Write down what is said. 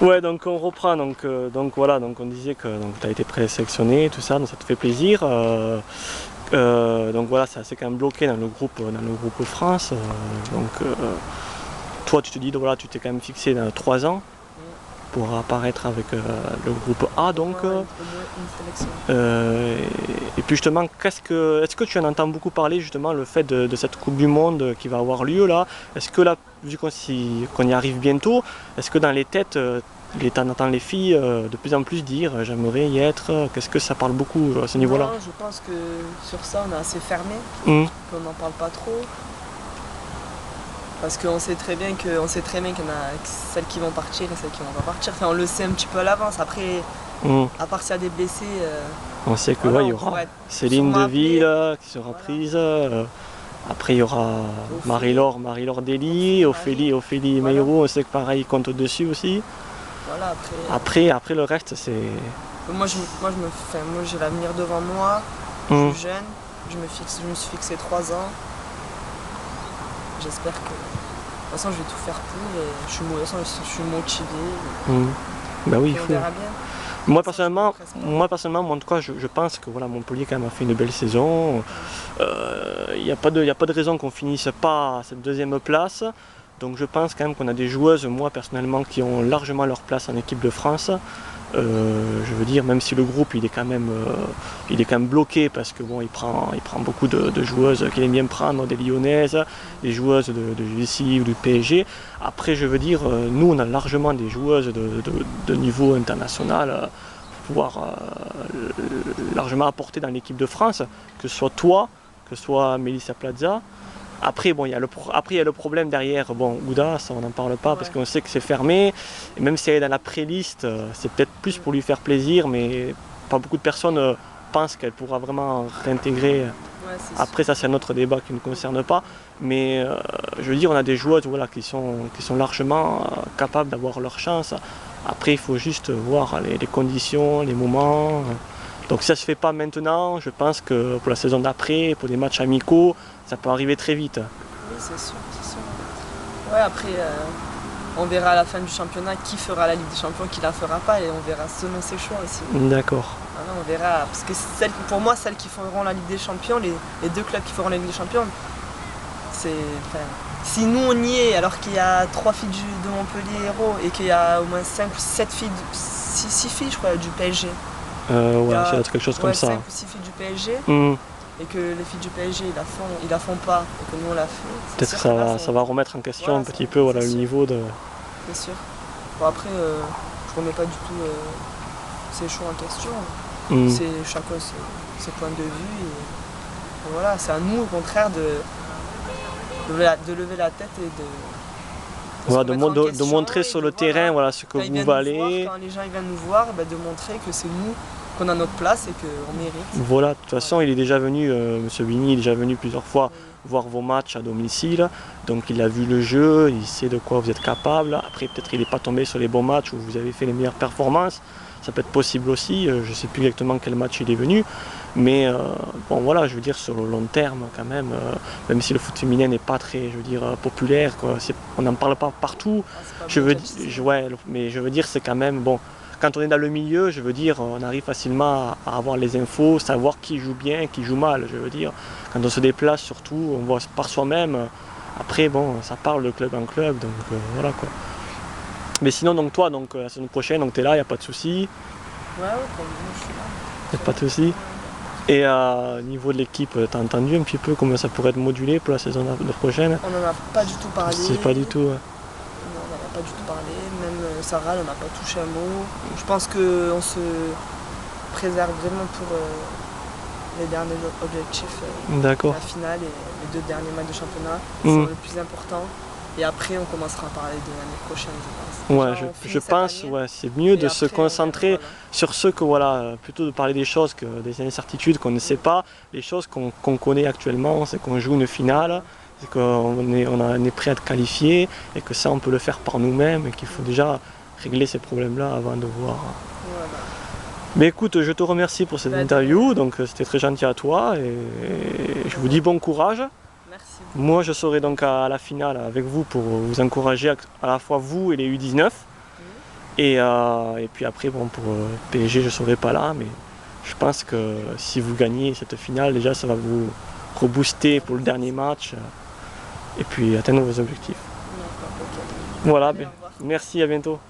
Ouais, donc on reprend, donc voilà, donc on disait que tu as été présélectionné, tout ça, donc ça te fait plaisir. Donc voilà, c'est assez quand même bloqué dans le groupe France. Toi tu te dis, voilà, tu t'es quand même fixé dans 3 ans pour apparaître avec le groupe A, donc. Au moins une sélection. Et puis justement, est-ce que tu en entends beaucoup parler justement le fait de cette Coupe du Monde qui va avoir lieu là? Est-ce que là, vu qu'on y arrive bientôt, est-ce que dans les têtes, t'en entends les filles de plus en plus dire j'aimerais y être? Qu'est-ce que ça parle beaucoup à ce niveau-là? Non, je pense que sur ça on est assez fermé, qu'on n'en parle pas trop. Parce qu'on sait très bien qu'il y en a celles qui vont partir et celles qui vont pas partir. Enfin, on le sait un petit peu à l'avance. Après, à part s'il y a des blessés. On sait que voilà, il y aura Céline Deville qui sera prise. Après il y aura Marie-Laure Dely, Ophélie Meiro, on sait que pareil ils comptent dessus aussi. Voilà, Après le reste c'est. Moi j'ai l'avenir devant moi, je suis jeune, je me suis fixé 3 ans. J'espère que. De toute façon je vais tout faire pour et je suis motivé. Bah oui, il on faut. verra bien. Moi personnellement, en tout cas, je pense que voilà, Montpellier quand même a fait une belle saison. Il n'y a pas de raison qu'on finisse pas à cette deuxième place. Donc je pense quand même qu'on a des joueuses, moi personnellement, qui ont largement leur place en équipe de France. Je veux dire, même si le groupe il est quand même bloqué parce que bon, il prend beaucoup de joueuses qu'il aime bien prendre, des Lyonnaises, des joueuses de JC ou du PSG. Après, je veux dire, nous on a largement des joueuses de niveau international pour pouvoir largement apporter dans l'équipe de France, que ce soit toi, que ce soit Melissa Plaza. Après, bon, il y a le problème derrière. Bon, Ouda, ça on n'en parle pas parce qu'on sait que c'est fermé. Et même si elle est dans la pré-liste, c'est peut-être plus pour lui faire plaisir, mais pas beaucoup de personnes pensent qu'elle pourra vraiment réintégrer. Après, ça c'est un autre débat qui ne nous concerne pas. Mais je veux dire, on a des joueuses voilà, qui sont largement capables d'avoir leur chance. Après, il faut juste voir les conditions, les moments. Donc si ça ne se fait pas maintenant, je pense que pour la saison d'après, pour des matchs amicaux, ça peut arriver très vite. Oui, c'est sûr. Ouais, après, on verra à la fin du championnat qui fera la Ligue des Champions, qui la fera pas, et on verra selon ses choix aussi. D'accord. Voilà, on verra, parce que pour moi, celles qui feront la Ligue des Champions, les 2 clubs qui feront la Ligue des Champions, si nous on y est, alors qu'il y a 3 filles de Montpellier Hérault, et qu'il y a au moins 5 ou 7 filles, 6 filles je crois, du PSG. Ouais, c'est quelque chose comme ça. 5 ou 6 filles du PSG, et que les filles du PSG ils la font pas, et que nous on la fait. Peut-être que ça va remettre en question un petit peu le niveau de. C'est sûr. Bon après, je remets pas du tout ces choix en question. C'est chacun ses points de vue, et voilà, c'est à nous au contraire de lever la tête et voilà, de montrer sur le terrain voilà, ce que vous valez. Quand les gens viennent nous voir, de montrer que c'est nous, qu'on a notre place et qu'on mérite. Voilà, de toute façon, il est déjà venu, M. Vigny, il est déjà venu plusieurs fois voir vos matchs à domicile. Donc il a vu le jeu, il sait de quoi vous êtes capable. Après, peut-être il n'est pas tombé sur les bons matchs où vous avez fait les meilleures performances. Ça peut être possible aussi, je ne sais plus exactement quel match il est venu. Mais bon voilà, je veux dire sur le long terme quand même, même si le foot féminin n'est pas très, je veux dire, populaire, quoi, on n'en parle pas partout. Mais je veux dire c'est quand même bon. Quand on est dans le milieu, je veux dire, on arrive facilement à avoir les infos, savoir qui joue bien, qui joue mal. Je veux dire, quand on se déplace surtout, on voit par soi-même. Après bon, ça parle de club en club, donc voilà quoi. Mais sinon donc toi, donc la saison prochaine, donc t'es là, y a pas de souci. Ouais, pour le moment je suis là. Y a pas de souci. Et au niveau de l'équipe, t'as entendu un petit peu comment ça pourrait être modulé pour la saison prochaine? On n'en a pas du tout parlé. C'est pas du tout. Non, on n'en a pas du tout parlé. Même Sarah, elle n'a pas touché un mot. Je pense qu'on se préserve vraiment pour les derniers objectifs. D'accord. La finale et les 2 derniers matchs de championnat sont le plus important. Et après, on commencera à parler de l'année prochaine, je pense. Ouais, je pense, ouais, c'est mieux de se concentrer sur ce que, voilà, plutôt de parler des choses que des incertitudes qu'on ne sait pas. Les choses qu'on connaît actuellement, c'est qu'on joue une finale, c'est qu'on est prêt à être qualifié, et que ça, on peut le faire par nous-mêmes, et qu'il faut déjà régler ces problèmes-là avant de voir. Voilà. Mais écoute, je te remercie pour cette interview, donc c'était très gentil à toi, et je vous dis bon courage. Merci. Moi je serai donc à la finale avec vous pour vous encourager à la fois vous et les U19. Et puis après, bon, pour PSG, je ne serai pas là, mais je pense que si vous gagnez cette finale, déjà, ça va vous rebooster pour le dernier match et puis atteindre vos objectifs. D'accord, ok. Voilà, Allez, ben, au revoir. merci, à bientôt.